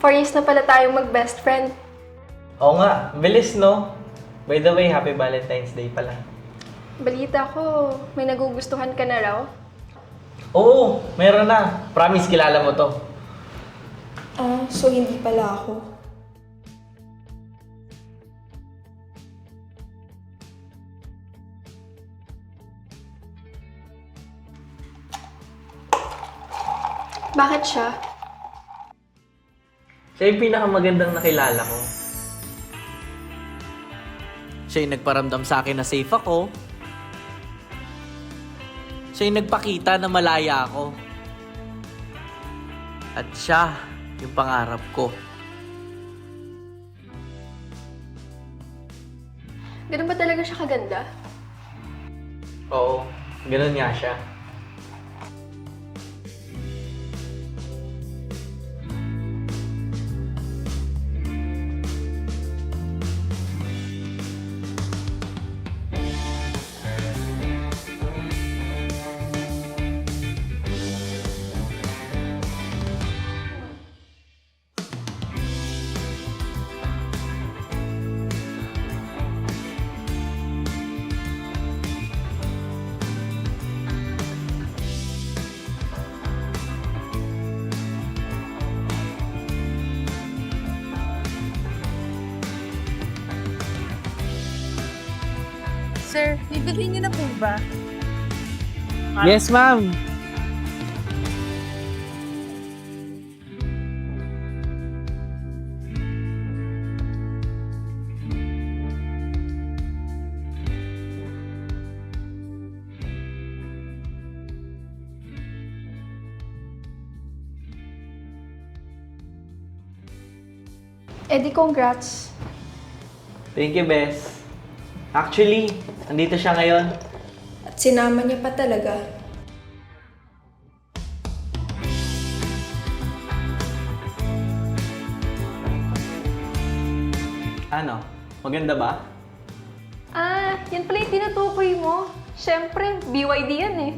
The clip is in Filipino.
4 years na pala tayong mag-best friend. Oo nga, bilis no? By the way, happy Valentine's Day pala. Balita ko, may nagugustuhan ka na raw. Oo, meron na. Promise, kilala mo to. Ah, so hindi pala ako. Bakit siya? Siya yung pinakamagandang nakilala ko. Siya yung nagparamdam sa akin na safe ako. Siya yung nagpakita na malaya ako. At siya yung pangarap ko. Ganun ba talaga siya kaganda? Oo, ganun nga siya. Sir, bibili niyo na po ba? Yes, ma'am. Eh congrats. Thank you, Bes. Actually, nandito siya ngayon. At sinama niya pa talaga. Ano? Maganda ba? Ah, yan pala yung tinutukoy mo. Siyempre, BYD yan eh.